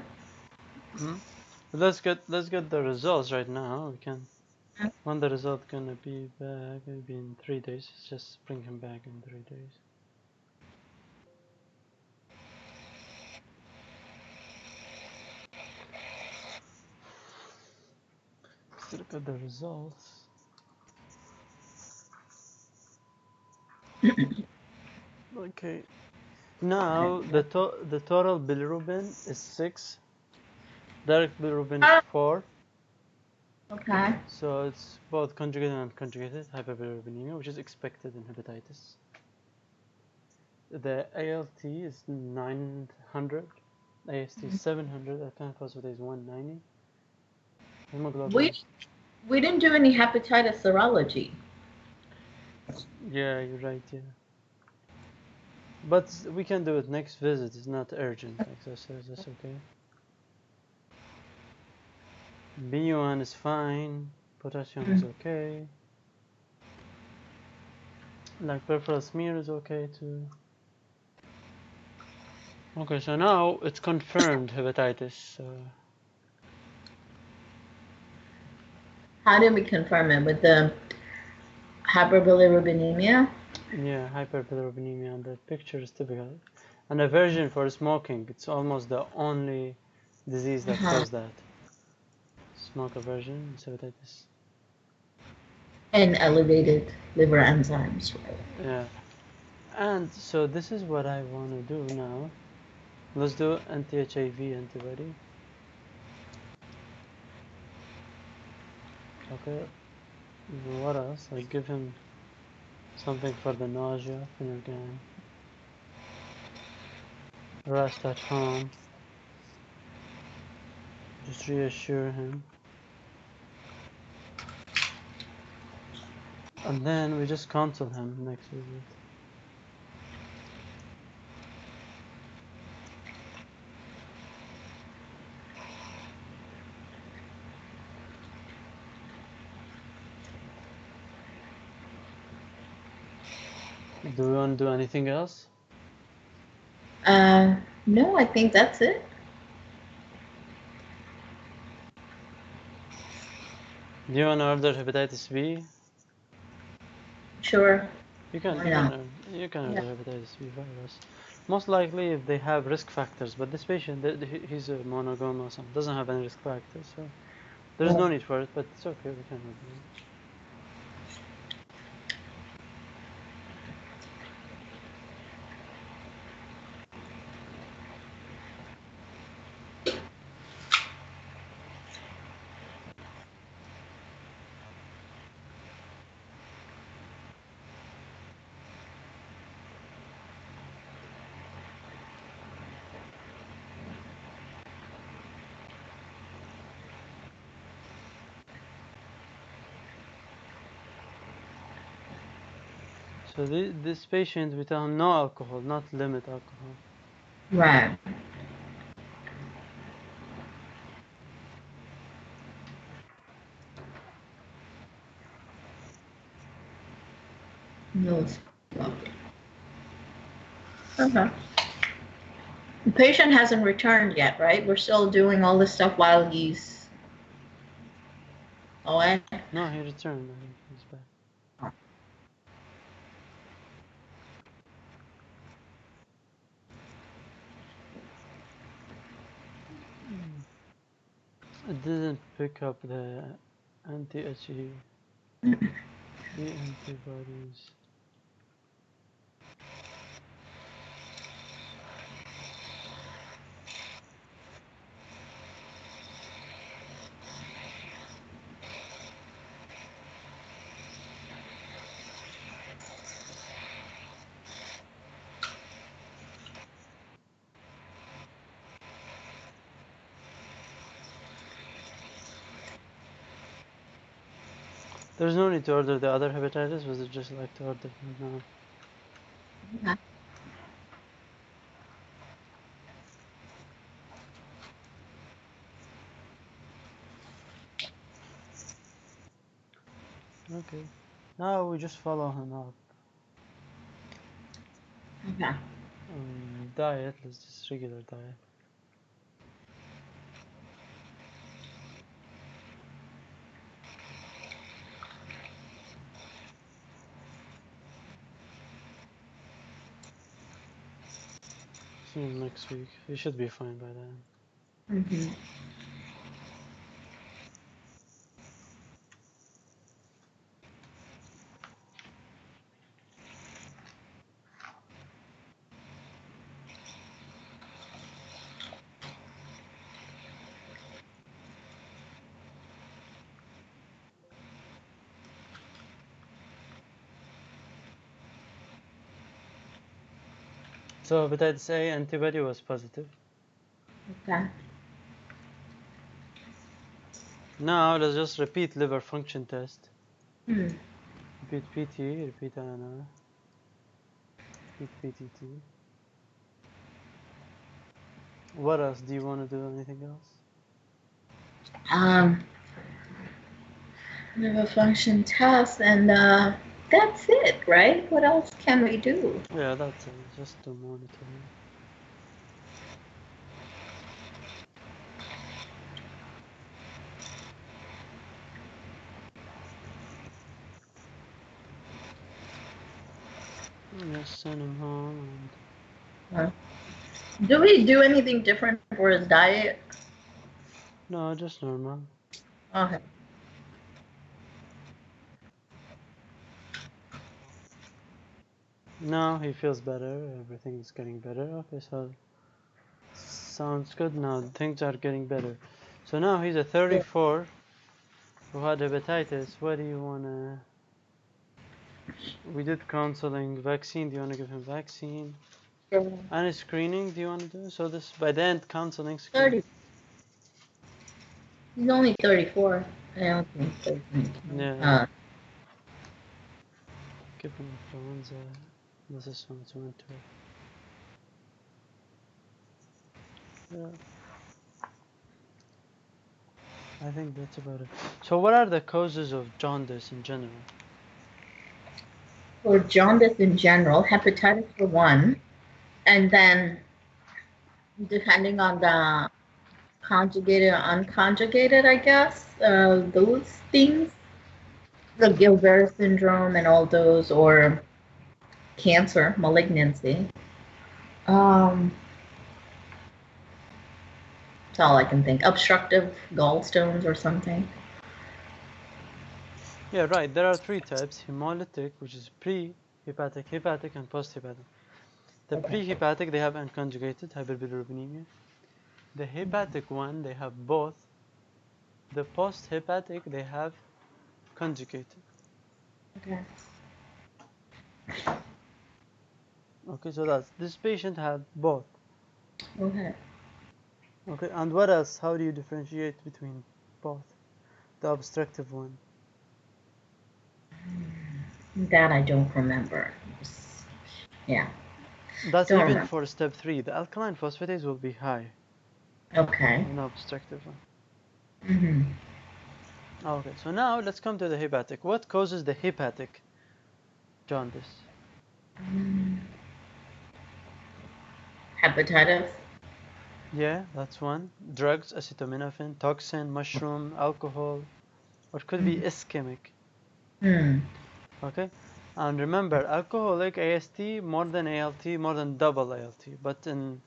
Let's get the results right now. We can. When the result gonna be back? Maybe in 3 days. Just bring him back in 3 days. Let's look at the results. Okay. Now the total bilirubin is 6. Direct bilirubin is 4. Okay. So it's both conjugated and unconjugated hyperbilirubinemia, which is expected in hepatitis. The ALT is 900, AST is 700, alkaline phosphatase 190. Hemoglobin. We didn't do any hepatitis serology. Yeah, you're right. Yeah. But we can do it next visit. It's not urgent. Exercise, that's okay. B1 is fine. Potassium is okay. Like peripheral smear is okay too. Okay, so now it's confirmed hepatitis. So. How did we confirm it? With the hyperbilirubinemia? Yeah, hyperbilirubinemia. And the picture is typical. And aversion for smoking. It's almost the only disease that causes that. smoke aversion, hepatitis. And elevated liver enzymes, right? Yeah. And so this is what I want to do now. Let's do anti-HIV antibody. Okay. What else? Like give him something for the nausea, Phenergan. Rest at home. Just reassure him. And then we just counsel him next visit. Do we want to do anything else? No, I think that's it. Do you want to order hepatitis B? Sure. You can Why not? order hepatitis B virus. Most likely if they have risk factors, but this patient, he's a monogonal, so doesn't have any risk factors, so there's no need for it, but it's okay, we can order it. So this patient, we tell him no alcohol, not limit alcohol. Right. No smoking. Okay. The patient hasn't returned yet, right? We're still doing all this stuff while he's away. No, he returned, I think he's back. It didn't pick up the anti-HE antibodies. There's no need to order the other hepatitis, was it just like to order them now? Okay. Now we just follow him up. Okay. Diet, let's just regular diet. See him next week. He should be fine by then. Mm-hmm. So hepatitis A antibody was positive. Okay. Now let's just repeat liver function test. Hmm. Repeat PT, repeat ANR, repeat PTT. What else? Do you want to do anything else? Liver function test, and that's it, right? What else can we do? Yeah, that's it. Just to monitor. Just send him home and... Do we do anything different for his diet? No, just normal. Okay. Now he feels better. Everything is getting better. Okay, so sounds good. Now things are getting better. So now he's a 34 who had hepatitis. What do you wanna? We did counseling, vaccine. Do you wanna give him vaccine? And screening. Do you wanna do? So this by the end counseling. 30. He's only 34. I don't think so. Yeah. Give him influenza. This is from 2012. Yeah. I think that's about it. So what are the causes of jaundice in general? For jaundice in general, hepatitis for one, and then depending on the conjugated or unconjugated, I guess, those things, the Gilbert syndrome and all those, or cancer, malignancy. That's all I can think. Obstructive gallstones or something. Yeah, right. There are three types: hemolytic, which is pre-hepatic, hepatic, and post-hepatic. The pre-hepatic, they have unconjugated hyperbilirubinemia. The hepatic one, they have both. The post-hepatic, they have conjugated. Okay. Okay, so that's this patient had both. Okay. Okay, and what else? How do you differentiate between both? The obstructive one. That I don't remember. Yeah. That's Don't even remember. for step 3. The alkaline phosphatase will be high. Okay. No obstructive one. Mm-hmm. Okay, so now let's come to the hepatic. What causes the hepatic jaundice? Hepatitis. Yeah, that's one. Drugs, acetaminophen, toxin, mushroom, alcohol, or it could be ischemic. Okay, and remember, alcoholic AST more than ALT, more than double ALT, but in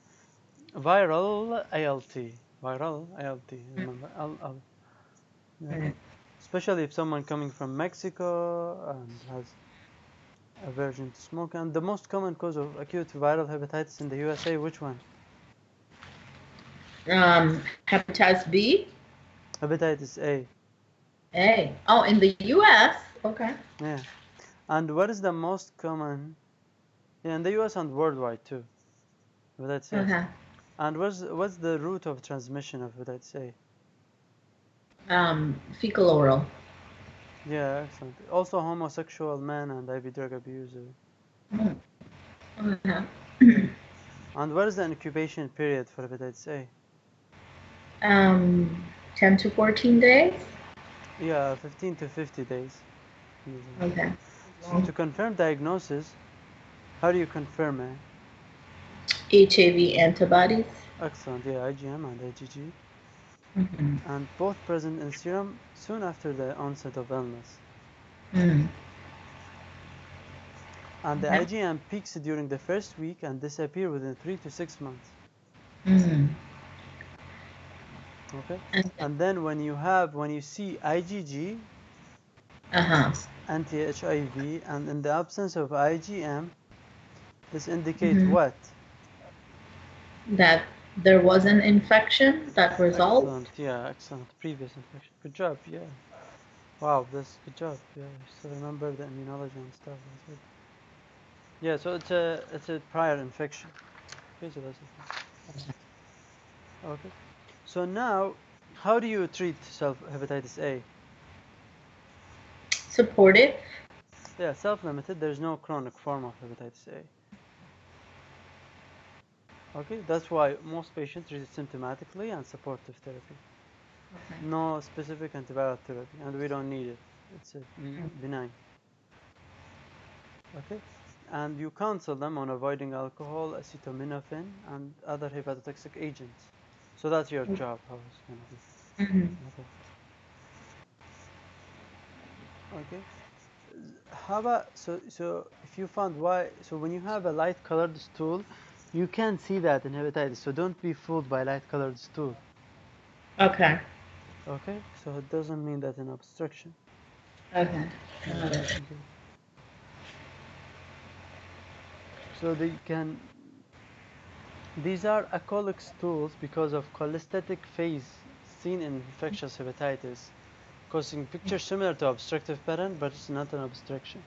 viral ALT, remember, yeah. Especially if someone coming from Mexico and has aversion to smoke. And the most common cause of acute viral hepatitis in the USA, which one? Hepatitis B. Hepatitis A. A. Oh, in the U.S. Okay. Yeah. And what is the most common? Yeah, in the US and worldwide too. Hepatitis A. Okay. And what's the route of transmission of hepatitis A? Fecal oral. Yeah, excellent. Also homosexual man and IV drug abuser. Okay. And what is the incubation period for hepatitis A? 10 to 14 days. Yeah, 15 to 50 days. Usually. Okay. So to confirm diagnosis, how do you confirm it? HIV antibodies. Excellent, yeah, IgM and IgG. Mm-hmm. And both present in serum soon after the onset of illness. Mm. And the Okay. IgM peaks during the first week and disappear within 3 to 6 months. Mm. Okay? Okay. And then when you see IgG, anti-HIV, and in the absence of IgM, this indicates what? That there was an infection that resolved. Excellent, yeah, excellent. Previous infection. Good job, yeah. Wow, that's good job. Yeah, I still remember the immunology and stuff. That's good. Yeah, so it's a prior infection. Okay, so that's it. Okay. So now, how do you treat hepatitis A? Supportive. Yeah, self-limited. There's no chronic form of hepatitis A. Okay, that's why most patients treat it symptomatically and supportive therapy. Okay. No specific antiviral therapy, and we don't need it. It's benign. Okay, and you counsel them on avoiding alcohol, acetaminophen, and other hepatotoxic agents. So that's your job. How it's gonna be. Okay. Okay. How about so if you found why so when you have a light colored stool, you can see that in hepatitis. So don't be fooled by light colored stool. Okay. Okay, so it doesn't mean that an obstruction. Okay. Got it. Okay. So these are acolic stools because of cholestatic phase seen in infectious hepatitis, causing picture similar to obstructive pattern, but it's not an obstruction.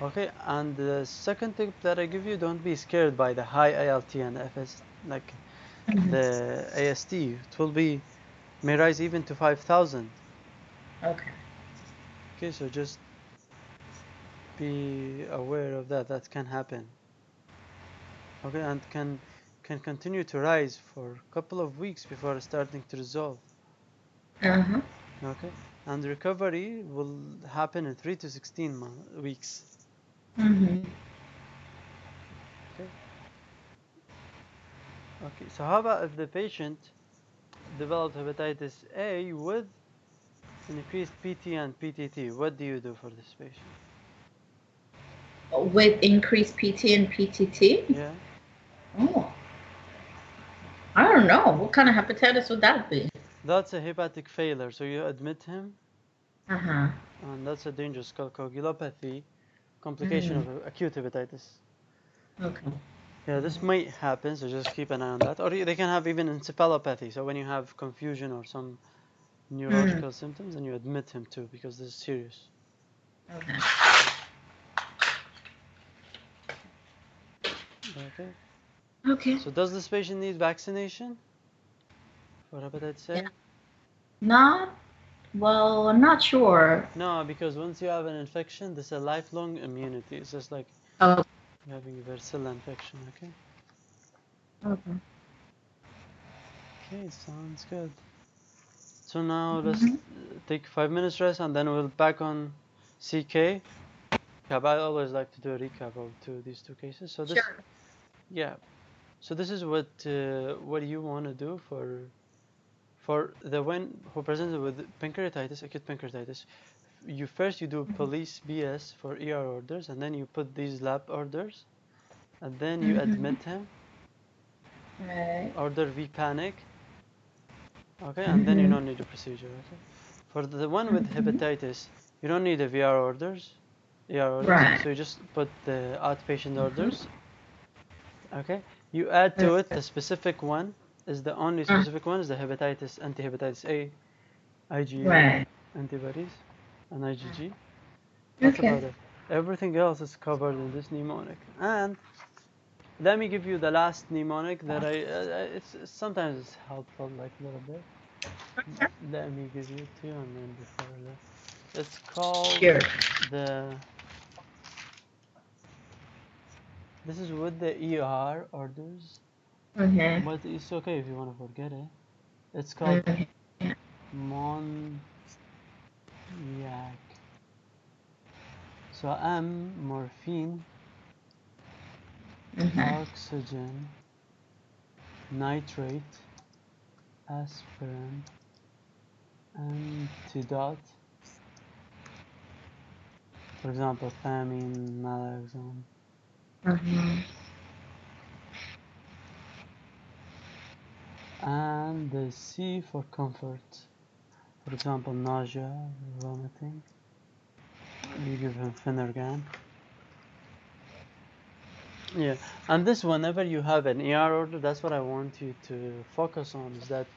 Okay, and the second tip that I give you, don't be scared by the high ALT and FS, like the AST. It may rise even to 5,000. Okay. Okay, so just be aware of that. That can happen. Okay, and can continue to rise for a couple of weeks before starting to resolve. Okay, and recovery will happen in 3 to 16 weeks. Okay. Okay, so how about if the patient developed hepatitis A with increased PT and PTT? What do you do for this patient? With increased PT and PTT? Yeah. Oh. I don't know. What kind of hepatitis would that be? That's a hepatic failure, so you admit him. Uh-huh. And that's a dangerous coagulopathy, complication of acute hepatitis. Okay. Yeah, this might happen, so just keep an eye on that. Or they can have even encephalopathy, so when you have confusion or some neurological symptoms, and you admit him too, because this is serious. Okay. Okay. Okay. So does this patient need vaccination for hepatitis A? Yeah. Well, I'm not sure. No, because once you have an infection, this is a lifelong immunity. It's just like having a varicella infection, okay? Okay. Okay, sounds good. So now let's take 5 minutes rest and then we'll back on CK. I always like to do a recap of these two cases. So this, Sure. yeah. So this is what you want to do for the one who presented with pancreatitis, acute pancreatitis. You do police BS for ER orders, and then you put these lab orders, and then you admit him. Right. Order V panic. Okay, and then you don't need a procedure. Okay. For the one with hepatitis, you don't need a VR orders, ER orders. Right. So you just put the outpatient orders. Okay. You add to it the specific one. Is the only specific one is the hepatitis, anti-hepatitis A, IgA antibodies, and IgG. That's about it. Everything else is covered in this mnemonic. And let me give you the last mnemonic that it's sometimes it's helpful, like a little bit. Let me give you two, and then before that, it's called the. This is with the ER orders. Okay. But it's okay if you want to forget it. It's called Moniac. So M, morphine, oxygen, nitrate, aspirin, antidote. For example, thiamine, naloxone. And the C for comfort. For example, nausea, vomiting. You give him Phenergan. Yeah, and this whenever you have an ER order, that's what I want you to focus on, is that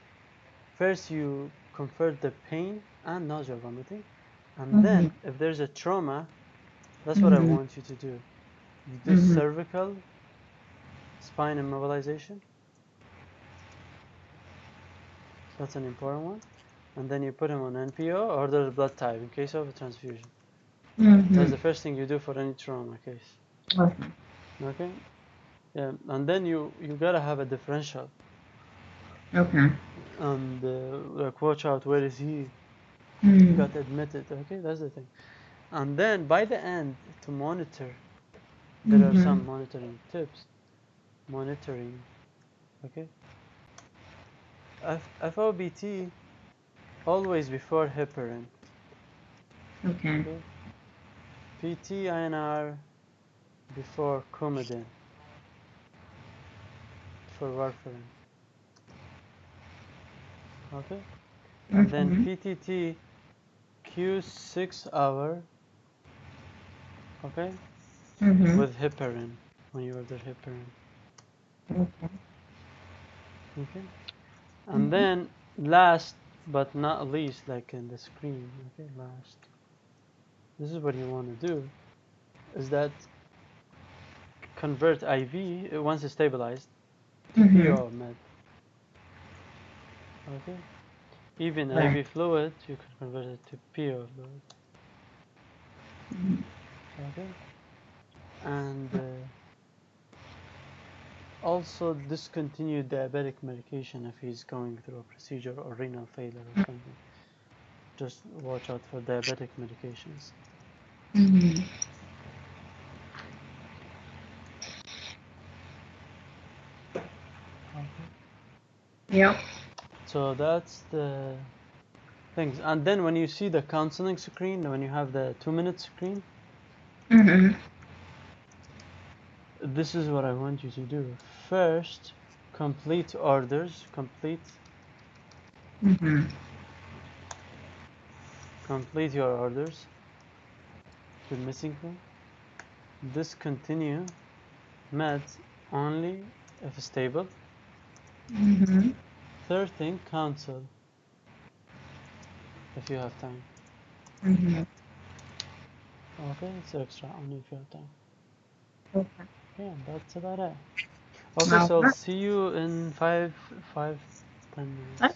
first you convert the pain and nausea vomiting, and then if there's a trauma, that's what I want you to do. You do cervical spine immobilization. That's an important one. And then you put him on NPO, order the blood type in case of a transfusion. That's the first thing you do for any trauma case. Okay? Yeah, and then you gotta have a differential. Okay. And like watch out, where is he? Got admitted. Okay, that's the thing. And then by the end, to monitor, there are some monitoring tips. Monitoring, okay? FOBT always before heparin. Okay. PT INR before Coumadin for warfarin. Okay, and then PTT Q6 hour. Okay, with heparin when you order heparin. Okay, and then last but not least, like in the screen. Okay, last. This is what you want to do. Is that convert IV once it's stabilized to PO med. Okay. Even IV fluid, you can convert it to PO fluid. Okay. And also discontinue diabetic medication if he's going through a procedure or renal failure or something. Just watch out for diabetic medications. Okay. Yep. So that's the things. And then when you see the counseling screen, when you have the 2-minute screen, this is what I want you to do. First, complete orders. Complete your orders. The missing thing. Discontinue meds only if stable. Third thing, cancel if you have time. Okay, it's extra only if you have time. Okay. Yeah, that's about it. Okay, so I'll see you in 5-10 minutes.